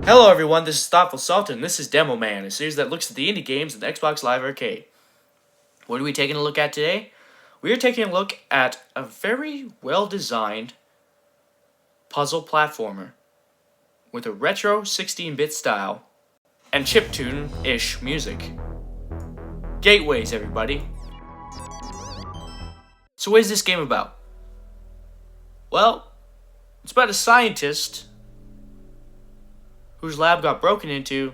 Hello everyone, this is Thoughtful Sultan, and this is Demo Man, a series that looks at the indie games of the Xbox Live Arcade. What are we taking a look at today? We are taking a look at a very well-designed puzzle platformer with a retro 16-bit style and chiptune-ish music. Gateways, everybody. So what is this game about? Well, it's about a scientist whose lab got broken into,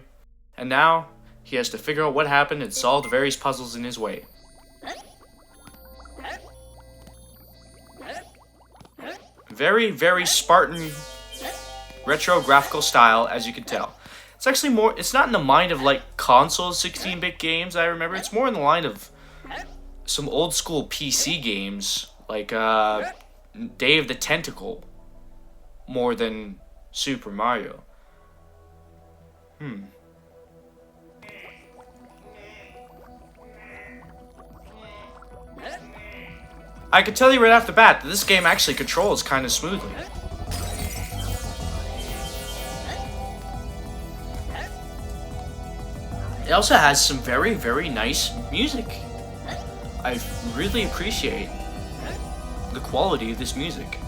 and now he has to figure out what happened and solve the various puzzles in his way. Very, very Spartan retro graphical style, as you can tell. It's actually more, it's not in the mind of like console 16-bit games, I remember. It's more in the line of some old school PC games, like Day of the Tentacle, more than Super Mario. I can tell you right off the bat that this game actually controls kind of smoothly. It also has some very, very nice music. I really appreciate the quality of this music.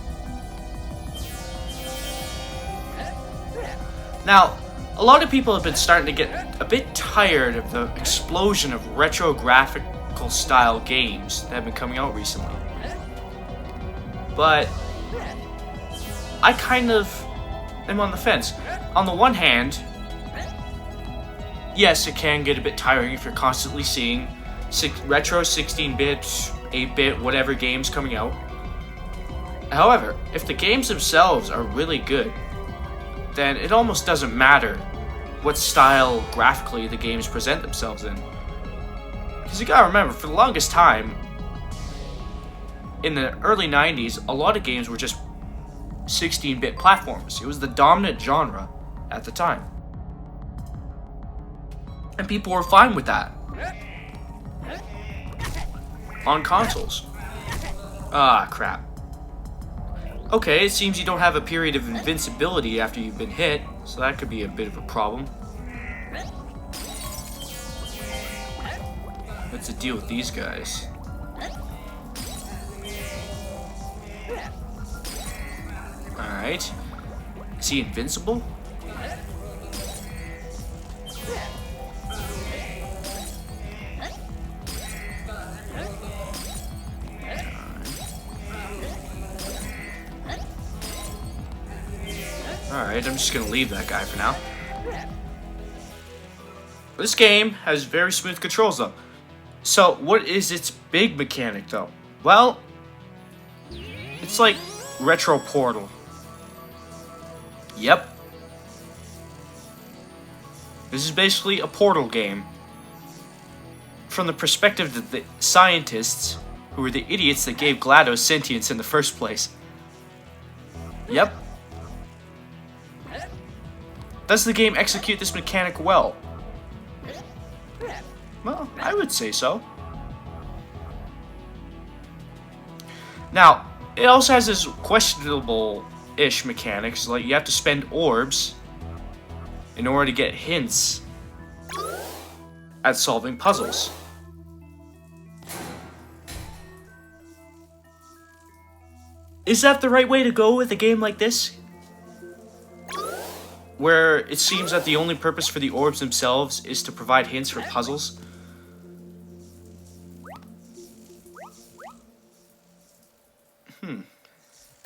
Now, a lot of people have been starting to get a bit tired of the explosion of retro graphical style games that have been coming out recently. But I kind of am on the fence. On the one hand, yes, it can get a bit tiring if you're constantly seeing retro 16-bit, 8-bit, whatever games coming out. However, if the games themselves are really good, then it almost doesn't matter what style graphically the games present themselves in. Because you gotta remember, for the longest time, in the early 90s, a lot of games were just 16-bit platformers. It was the dominant genre at the time. And people were fine with that. On consoles. Ah, crap. Okay, it seems you don't have a period of invincibility after you've been hit, so that could be a bit of a problem. What's the deal with these guys? Alright. Is he invincible? Alright, I'm just gonna leave that guy for now. This game has very smooth controls though. So, what is its big mechanic though? Well, it's like Retro Portal. Yep. This is basically a Portal game. From the perspective of the scientists, who were the idiots that gave GLaDOS sentience in the first place. Yep. Does the game execute this mechanic well? Well, I would say so. Now, it also has this questionable-ish mechanics, like you have to spend orbs in order to get hints at solving puzzles. Is that the right way to go with a game like this? Where it seems that the only purpose for the orbs themselves is to provide hints for puzzles?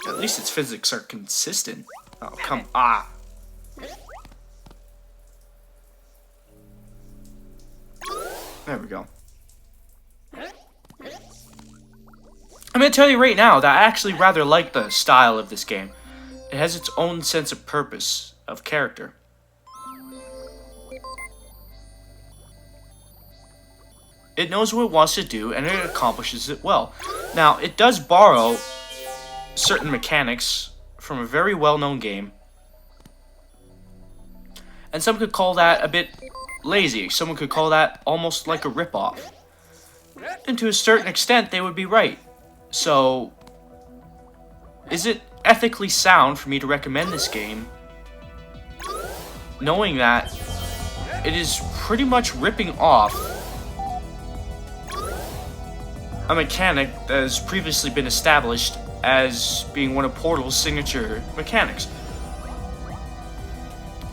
At least its physics are consistent. Oh, come on. There we go. I'm gonna tell you right now that I actually rather like the style of this game. It has its own sense of purpose, of character. It knows what it wants to do, and it accomplishes it well. Now, it does borrow certain mechanics from a very well-known game. And some could call that a bit lazy. Someone could call that almost like a rip-off. And to a certain extent, they would be right. So, is it ethically sound for me to recommend this game? knowing that it is pretty much ripping off a mechanic that has previously been established as being one of Portal's signature mechanics?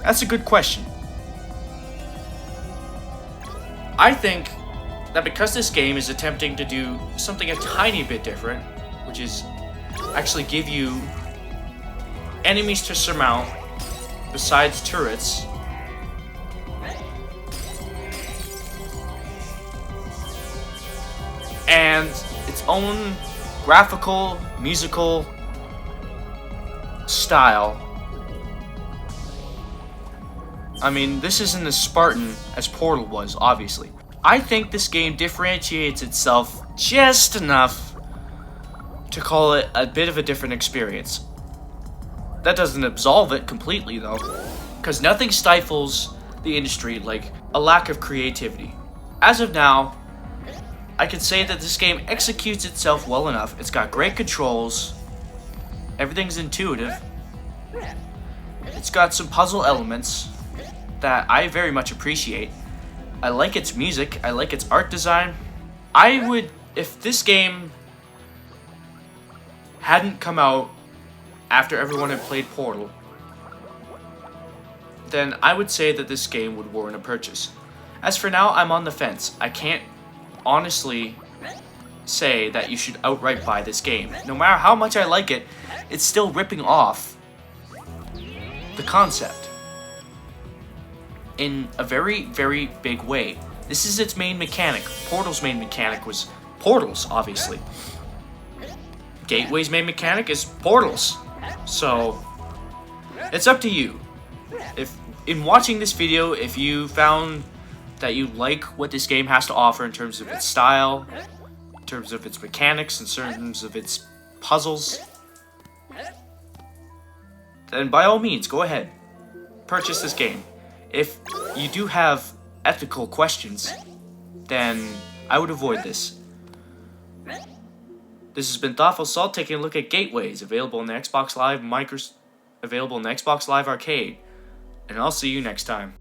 That's a good question. I think that because this game is attempting to do something a tiny bit different, which is actually give you enemies to surmount besides turrets, and its own graphical, musical style. I mean, this isn't as Spartan as Portal was, obviously. I think this game differentiates itself just enough to call it a bit of a different experience. That doesn't absolve it completely, though, because nothing stifles the industry like a lack of creativity. As of now, I can say that this game executes itself well enough. It's got great controls, everything's intuitive, it's got some puzzle elements that I very much appreciate. I like its music, I like its art design. I would, if this game hadn't come out after everyone had played Portal, then I would say that this game would warrant a purchase. As for now, I'm on the fence. I can't honestly say that you should outright buy this game. No matter how much I like it, it's still ripping off the concept in a very, very big way. This is its main mechanic. Portal's main mechanic was portals, obviously. Gateway's main mechanic is portals. So, it's up to you. If in watching this video, if you found that you like what this game has to offer in terms of its style, in terms of its mechanics, in terms of its puzzles, then by all means, go ahead. Purchase this game. If you do have ethical questions, then I would avoid this. This has been Thoughtful Salt taking a look at Gateways, available in the Xbox Live Arcade, and I'll see you next time.